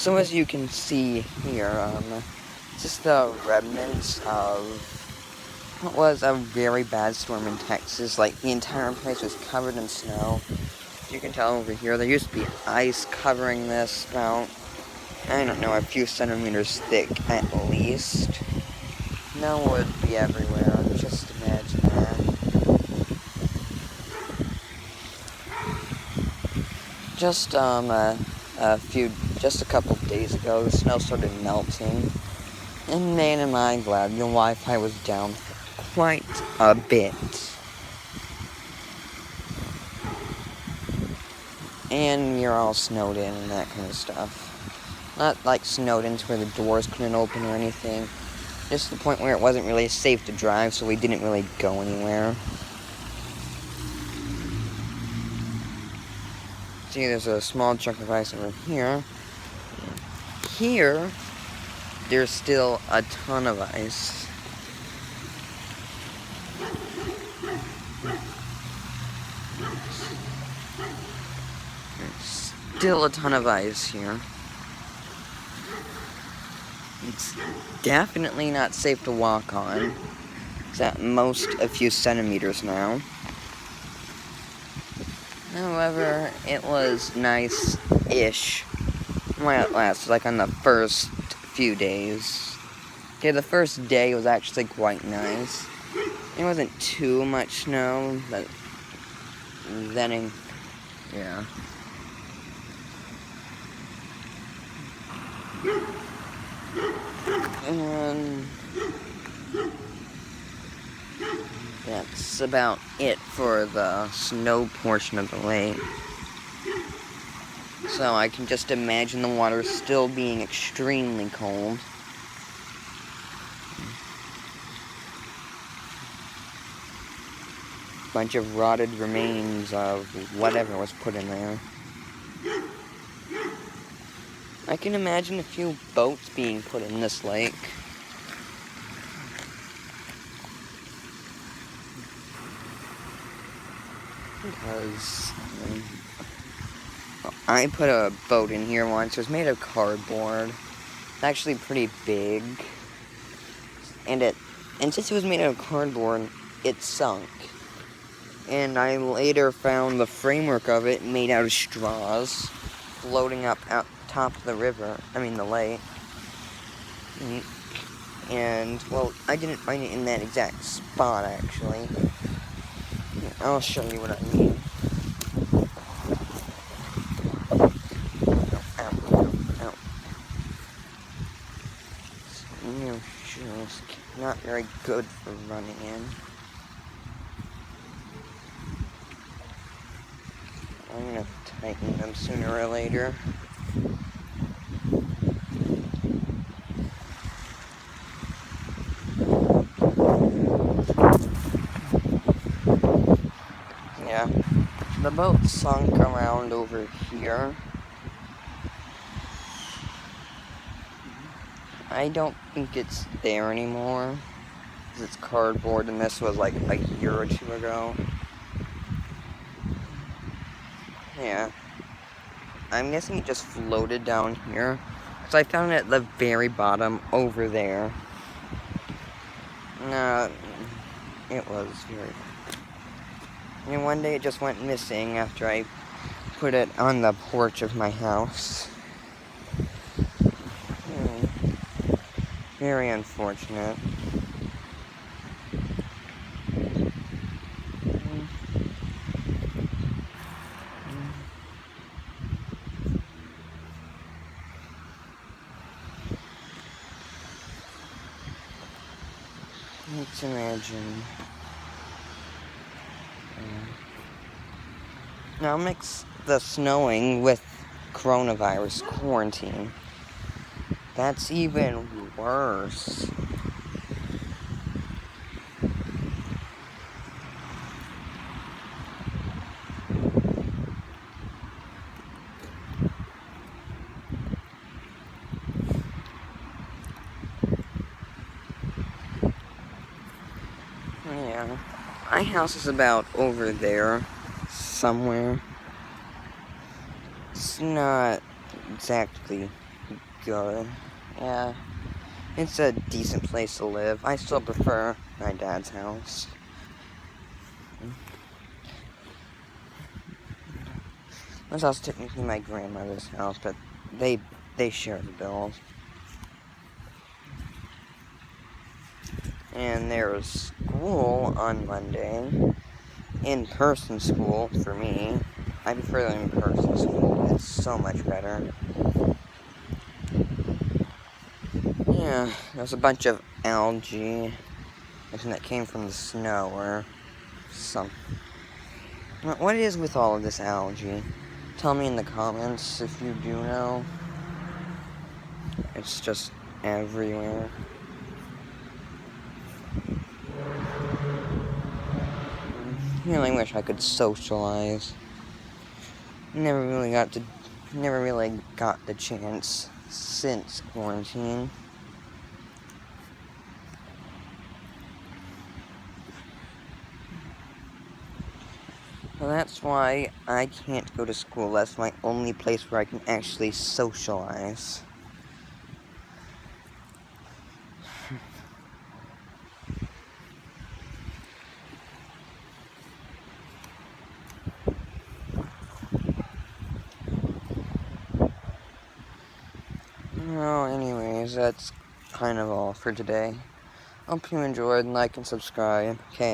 So as you can see here, just the remnants of what was a very bad storm in Texas. Like, the entire place was covered in snow. As you can tell over here, there used to be ice covering this about, I don't know, a few centimeters thick at least. Now it would be everywhere, just imagine that. Just, just a couple days ago, the snow started melting. And man, am I glad the Wi-Fi was down quite a bit. And you're all snowed in and that kind of stuff. Not like snowed in to where the doors couldn't open or anything. Just the point where it wasn't really safe to drive, so we didn't really go anywhere. See, there's a small chunk of ice over here. Here, there's still a ton of ice. There's still a ton of ice here. It's definitely not safe to walk on. It's at most a few centimeters now. However, it was nice-ish while it lasted, like on the first few days. Okay, the first day was actually quite nice. It wasn't too much snow, but then, yeah. And that's about it for the snow portion of the lake. So I can just imagine the water still being extremely cold. Bunch of rotted remains of whatever was put in there. I can imagine a few boats being put in this lake. Because I put a boat in here once. It was made of cardboard. It's actually pretty big. And since it was made out of cardboard, it sunk. And I later found the framework of it made out of straws, floating up out top of the river, the lake. And, well, I didn't find it in that exact spot, actually. I'll show you what I mean. Ow. New shoes, not very good for running in. I'm gonna tighten them sooner or later. Yeah, the boat sunk around over here. I don't think it's there anymore, because it's cardboard, and this was like a year or two ago. Yeah. I'm guessing it just floated down here, because I found it at the very bottom over there. It was very... And one day it just went missing after I put it on the porch of my house. Very unfortunate. Let's imagine. Now mix the snowing with coronavirus quarantine. That's even worse. Yeah. My house is about over there somewhere. It's not exactly good. Yeah, it's a decent place to live. I still prefer my dad's house. That's also technically my grandmother's house, but they share the bills. And there's school on Monday. In-person school for me. I prefer the in-person school. It's so much better. Yeah, there's a bunch of algae. I think that came from the snow or some. What is with all of this algae? Tell me in the comments if you do know. It's just everywhere. I really wish I could socialize. Never really got the chance since quarantine. So that's why I can't go to school. That's my only place where I can actually socialize. Well, anyways, that's kind of all for today. Hope you enjoyed, like and subscribe. Okay.